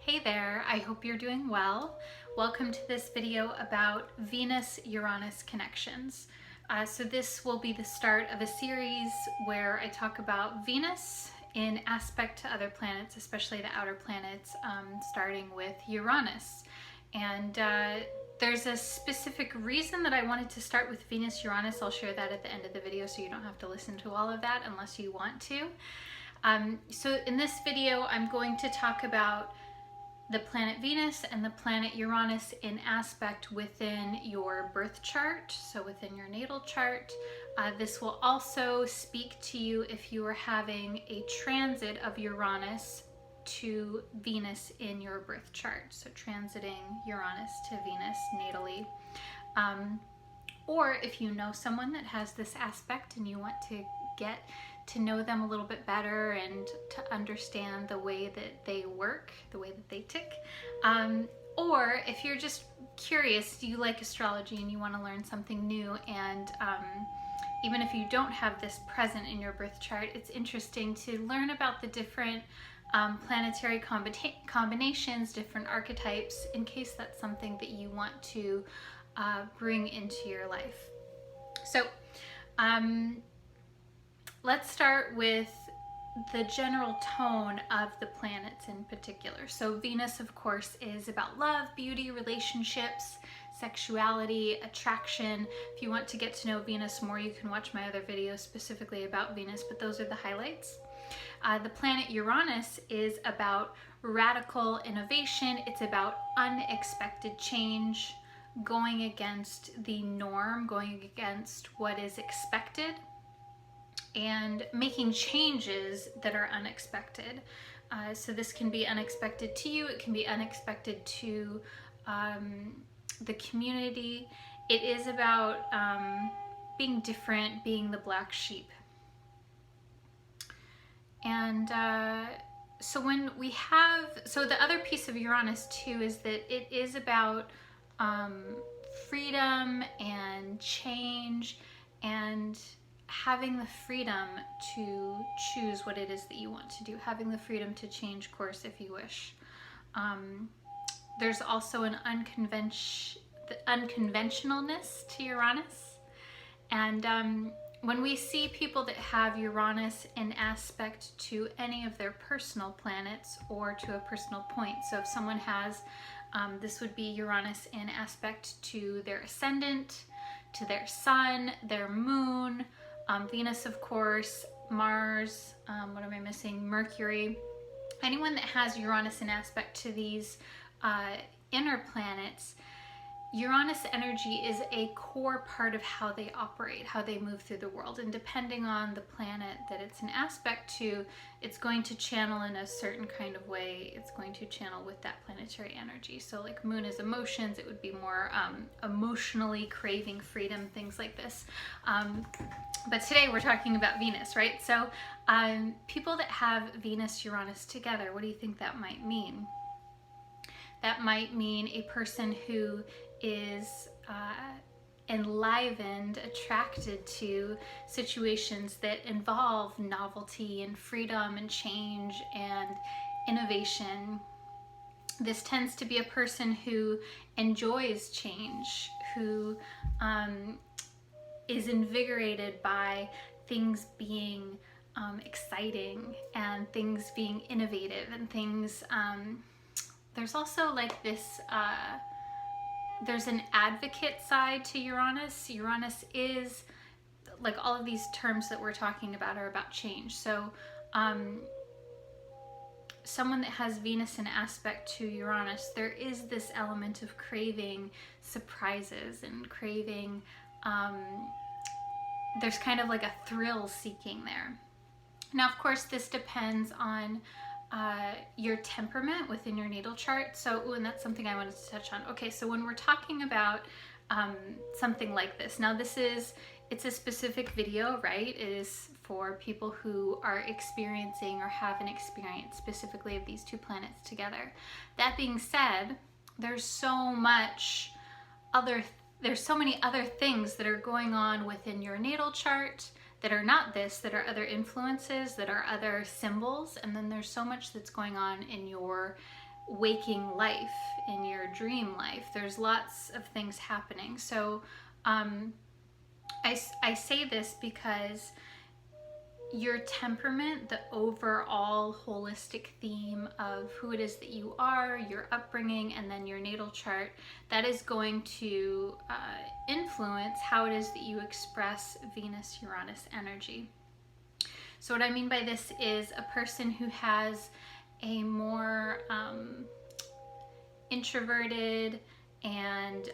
Hey there, I hope you're doing well. Welcome to this video about Venus-Uranus connections. So this will be the start of a series where I talk about Venus in aspect to other planets, especially the outer planets, starting with Uranus. And there's a specific reason that I wanted to start with Venus-Uranus. I'll share that at the end of the video so you don't have to listen to all of that unless you want to. So in this video, I'm going to talk about the planet Venus and the planet Uranus in aspect within your birth chart, so within your natal chart. This will also speak to you if you are having a transit of Uranus to Venus in your birth chart, so transiting Uranus to Venus natally. Or if you know someone that has this aspect and you want to get to know them a little bit better and to understand the way that they work, the way that they tick. Or if you're just curious, do you like astrology and you want to learn something new, and even if you don't have this present in your birth chart, it's interesting to learn about the different planetary combinations, different archetypes, in case that's something that you want to bring into your life. So let's start with the general tone of the planets in particular. So Venus, of course, is about love, beauty, relationships, sexuality, attraction. If you want to get to know Venus more, you can watch my other videos specifically about Venus, but those are the highlights. The planet Uranus is about radical innovation. It's about unexpected change, going against the norm, going against what is expected, and making changes that are unexpected. So this can be unexpected to you, it can be unexpected to the community. It is about being different, being the black sheep. And so when we have, so the other piece of Uranus too is that it is about freedom and change and having the freedom to choose what it is that you want to do, having the freedom to change course if you wish. There's also an unconventionalness to Uranus. And when we see people that have Uranus in aspect to any of their personal planets or to a personal point, so if someone has, this would be Uranus in aspect to their ascendant, to their sun, their moon, Venus, of course, Mars, what am I missing? Mercury. Anyone that has Uranus in aspect to these inner planets, Uranus energy is a core part of how they operate, how they move through the world. And depending on the planet that it's an aspect to, it's going to channel in a certain kind of way. It's going to channel with that planetary energy. So like moon is emotions, it would be more emotionally craving freedom, things like this. But today we're talking about Venus, right? So people that have Venus-Uranus together, what do you think that might mean? That might mean a person who is enlivened, attracted to situations that involve novelty and freedom and change and innovation. This tends to be a person who enjoys change, who is invigorated by things being exciting and things being innovative and things there's also like this, there's an advocate side to Uranus. Uranus is, like all of these terms that we're talking about are about change. So someone that has Venus in aspect to Uranus, there is this element of craving surprises and craving, there's kind of like a thrill seeking there. Now, of course, this depends on your temperament within your natal chart. So, and that's something I wanted to touch on. Okay, so when we're talking about something like this, now it's a specific video, right? It is for people who are experiencing or have an experience specifically of these two planets together. That being said, there's so many other things that are going on within your natal chart that are not this, that are other influences, that are other symbols, and then there's so much that's going on in your waking life, in your dream life. There's lots of things happening. So I say this because your temperament, the overall holistic theme of who it is that you are, your upbringing, and then your natal chart, that is going to influence how it is that you express Venus-Uranus energy. So what I mean by this is a person who has a more introverted and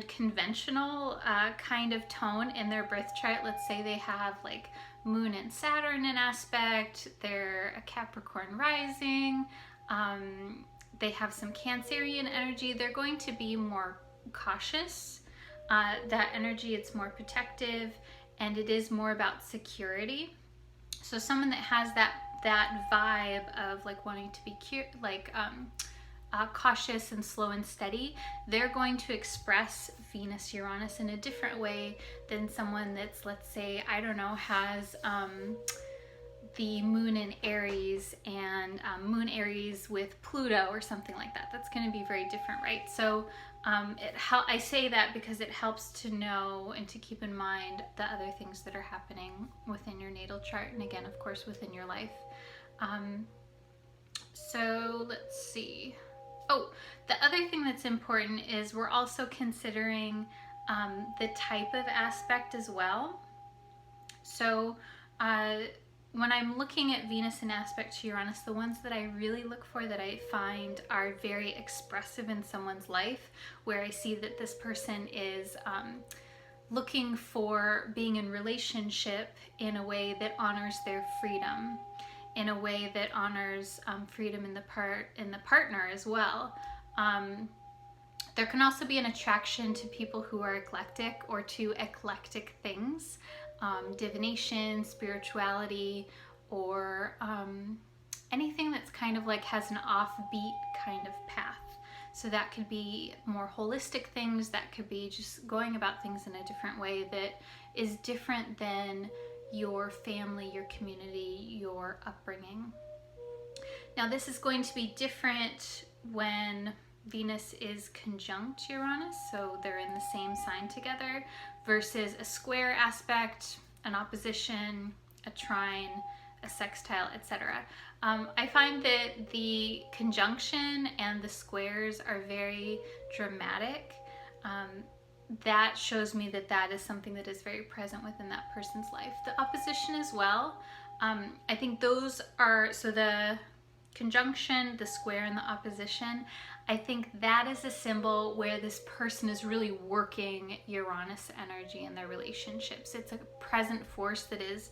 conventional kind of tone in their birth chart. Let's say they have like Moon and Saturn in aspect, they're a Capricorn rising, they have some Cancerian energy. They're going to be more cautious. That energy, it's more protective, and it is more about security. So someone that has that vibe of like wanting to be cautious and slow and steady, they're going to express Venus-Uranus in a different way than someone that's, let's say, I don't know, has the Moon in Aries and Moon Aries with Pluto or something like that. That's going to be very different, right? So I say that because it helps to know and to keep in mind the other things that are happening within your natal chart, and again, of course, within your life. So let's see. Oh, the other thing that's important is we're also considering the type of aspect as well. So when I'm looking at Venus in aspect to Uranus, the ones that I really look for, that I find are very expressive in someone's life, where I see that this person is looking for being in relationship in a way that honors their freedom, in a way that honors freedom in the partner as well. There can also be an attraction to people who are eclectic, or to eclectic things, divination, spirituality, or anything that's kind of like has an offbeat kind of path. So that could be more holistic things, that could be just going about things in a different way that is different than your family, your community, your upbringing. Now this is going to be different when Venus is conjunct Uranus, so they're in the same sign together, versus a square aspect, an opposition, a trine, a sextile, etc. I find that the conjunction and the squares are very dramatic. That shows me that that is something that is very present within that person's life. The opposition as well. I think those are, so the conjunction, the square, and the opposition, I think that is a symbol where this person is really working Uranus energy in their relationships. It's a present force that is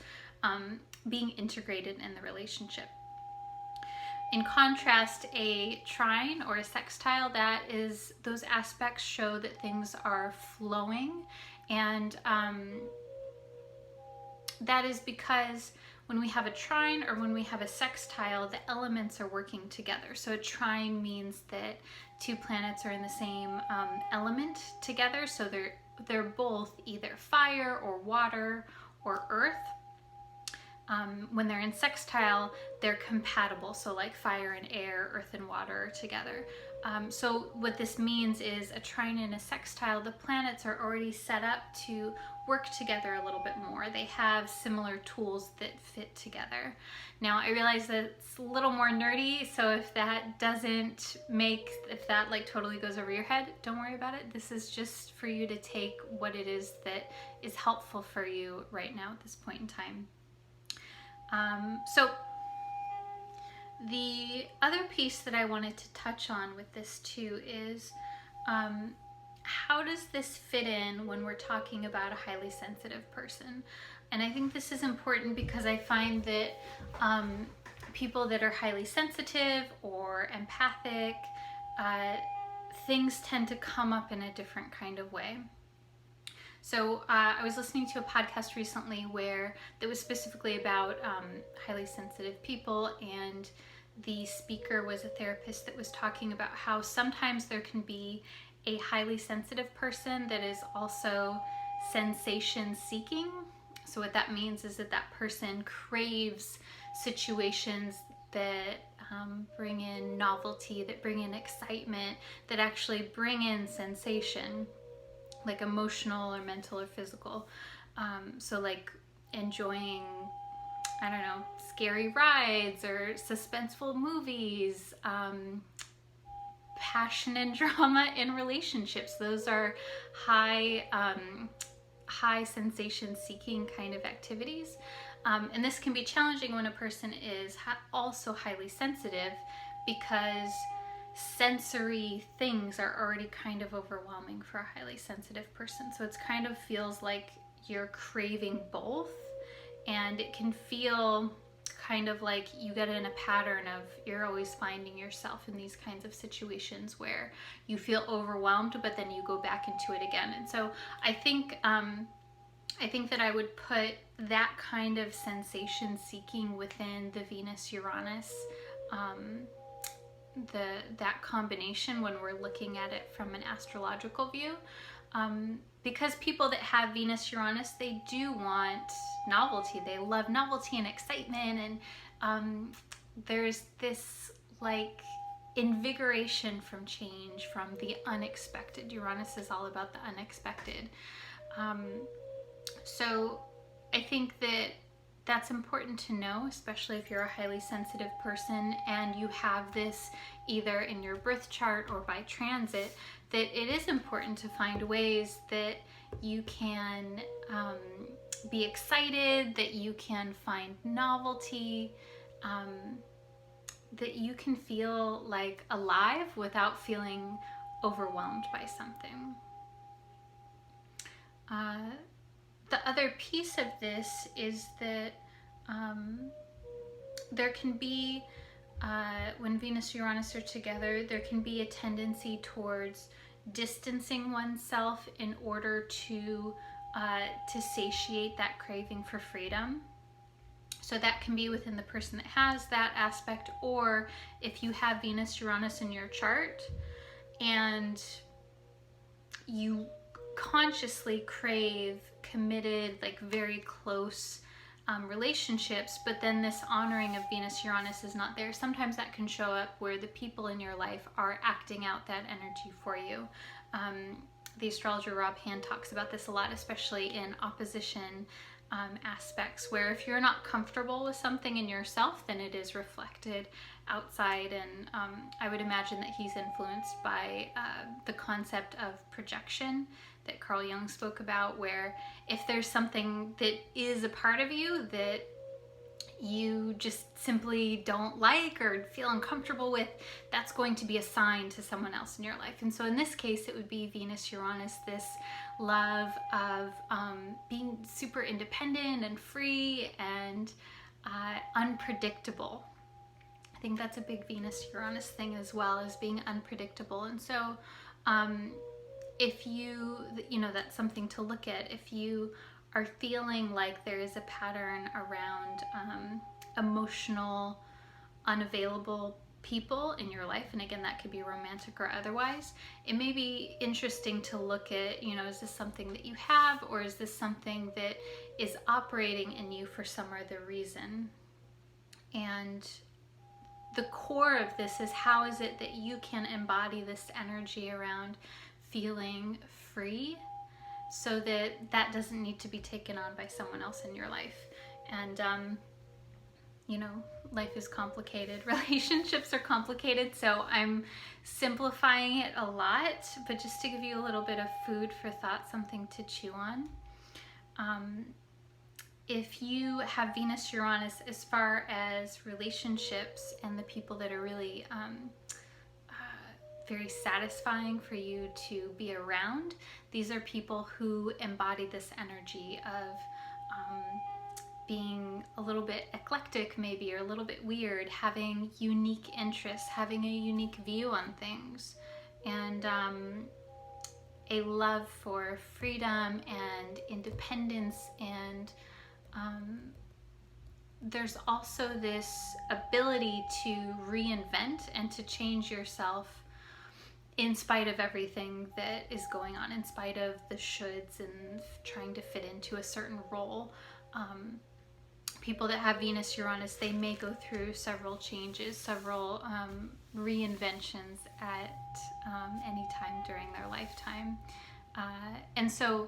being integrated in the relationship. In contrast, a trine or a sextile, that is, those aspects show that things are flowing, and that is because when we have a trine or when we have a sextile, the elements are working together. So a trine means that two planets are in the same element together, so they're both either fire or water or earth. When they're in sextile, they're compatible, so like fire and air, earth and water are together. So what this means is a trine and a sextile, the planets are already set up to work together a little bit more. They have similar tools that fit together. Now I realize that it's a little more nerdy, so if that like totally goes over your head, don't worry about it. This is just for you to take what it is that is helpful for you right now at this point in time. So the other piece that I wanted to touch on with this too is how does this fit in when we're talking about a highly sensitive person? And I think this is important because I find that people that are highly sensitive or empathic, things tend to come up in a different kind of way. So I was listening to a podcast recently where it was specifically about highly sensitive people, and the speaker was a therapist that was talking about how sometimes there can be a highly sensitive person that is also sensation seeking. So what that means is that that person craves situations that bring in novelty, that bring in excitement, that actually bring in sensation, like emotional or mental or physical. So like enjoying, I don't know, scary rides or suspenseful movies, passion and drama in relationships. Those are high sensation seeking kind of activities. And this can be challenging when a person is also highly sensitive, because sensory things are already kind of overwhelming for a highly sensitive person. So it's kind of feels like you're craving both, and it can feel kind of like you get in a pattern of you're always finding yourself in these kinds of situations where you feel overwhelmed, but then you go back into it again. And so I think that I would put that kind of sensation seeking within the Venus-Uranus, that combination when we're looking at it from an astrological view. Because people that have Venus-Uranus, they do want novelty. They love novelty and excitement, and there's this like invigoration from change, from the unexpected. Uranus is all about the unexpected. So I think that that's important to know, especially if you're a highly sensitive person and you have this either in your birth chart or by transit, that it is important to find ways that you can be excited, that you can find novelty, that you can feel like alive without feeling overwhelmed by something. The other piece of this is that there can be, when Venus-Uranus are together, there can be a tendency towards distancing oneself in order to satiate that craving for freedom. So that can be within the person that has that aspect, or if you have Venus-Uranus in your chart and you consciously crave committed, like very close relationships, but then this honoring of Venus-Uranus is not there. Sometimes that can show up where the people in your life are acting out that energy for you. The astrologer Rob Hand talks about this a lot, especially in opposition aspects, where if you're not comfortable with something in yourself, then it is reflected outside. And I would imagine that he's influenced by the concept of projection that Carl Jung spoke about, where if there's something that is a part of you that you just simply don't like or feel uncomfortable with, that's going to be a sign to someone else in your life. And so in this case, it would be Venus-Uranus, this love of being super independent and free and unpredictable. I think that's a big Venus-Uranus thing as well, as being unpredictable. And so if you know, that's something to look at. If you are feeling like there is a pattern around emotional, unavailable people in your life, and again, that could be romantic or otherwise, it may be interesting to look at, you know, is this something that you have, or is this something that is operating in you for some other reason? And the core of this is, how is it that you can embody this energy around feeling free, so that that doesn't need to be taken on by someone else in your life. And you know, life is complicated, relationships are complicated, so I'm simplifying it a lot, but just to give you a little bit of food for thought, something to chew on. If you have Venus-Uranus as far as relationships and the people that are really very satisfying for you to be around, these are people who embody this energy of being a little bit eclectic maybe, or a little bit weird, having unique interests, having a unique view on things, and a love for freedom and independence. And there's also this ability to reinvent and to change yourself in spite of everything that is going on, in spite of the shoulds and trying to fit into a certain role. people that have Venus-Uranus, they may go through several changes, several reinventions at any time during their lifetime. And so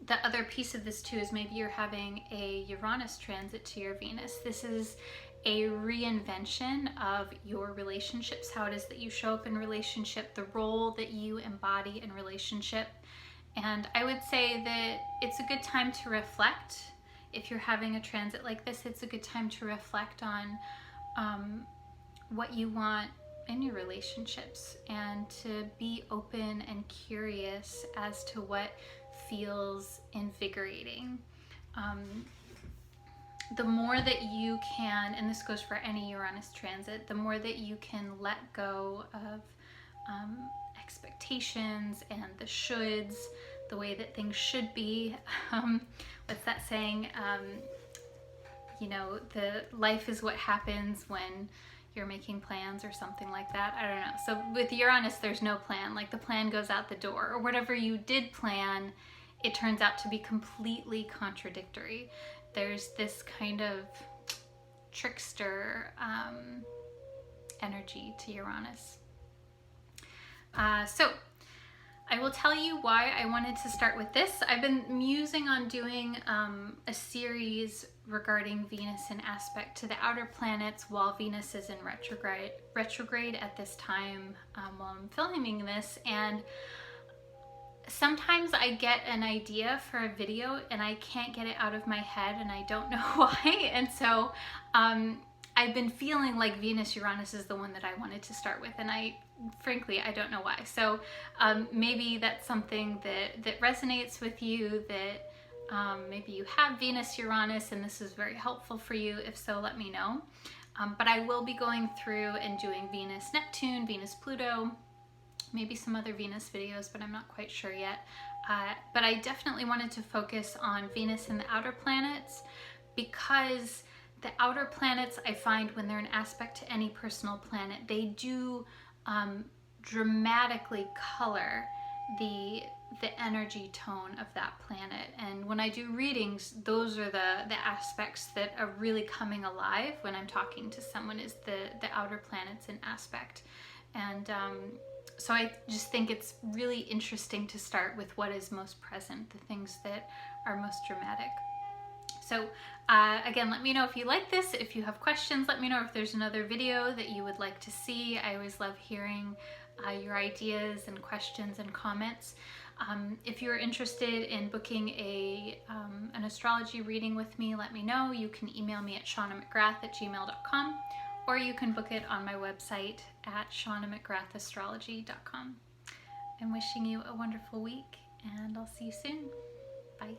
the other piece of this too is maybe you're having a Uranus transit to your Venus. This is a reinvention of your relationships, how it is that you show up in relationship, the role that you embody in relationship. And I would say that it's a good time to reflect. If you're having a transit like this, it's a good time to reflect on what you want in your relationships, and to be open and curious as to what feels invigorating. The more that you can, and this goes for any Uranus transit, the more that you can let go of expectations and the shoulds, the way that things should be. What's that saying? You know, the life is what happens when you're making plans, or something like that. I don't know. So with Uranus, there's no plan. Like, the plan goes out the door, or whatever you did plan, it turns out to be completely contradictory. There's this kind of trickster energy to Uranus. So I will tell you why I wanted to start with this. I've been musing on doing a series regarding Venus in aspect to the outer planets while Venus is in retrograde at this time while I'm filming this. And sometimes I get an idea for a video and I can't get it out of my head, and I don't know why. And so I've been feeling like Venus-Uranus is the one that I wanted to start with, and frankly, I don't know why. So maybe that's something that resonates with you, that maybe you have Venus-Uranus and this is very helpful for you. If so, let me know. But I will be going through and doing Venus-Neptune, Venus-Pluto, maybe some other Venus videos, but I'm not quite sure yet. But I definitely wanted to focus on Venus and the outer planets, because the outer planets, I find when they're in aspect to any personal planet, they do dramatically color the energy tone of that planet. And when I do readings, those are the aspects that are really coming alive when I'm talking to someone, is the outer planets in aspect. And so I just think it's really interesting to start with what is most present, the things that are most dramatic. So again, let me know if you like this. If you have questions, let me know if there's another video that you would like to see. I always love hearing your ideas and questions and comments. If you're interested in booking an astrology reading with me, let me know. You can email me at shaunamcgrath@gmail.com, or you can book it on my website at shaunamcgrathastrology.com. I'm wishing you a wonderful week, and I'll see you soon. Bye.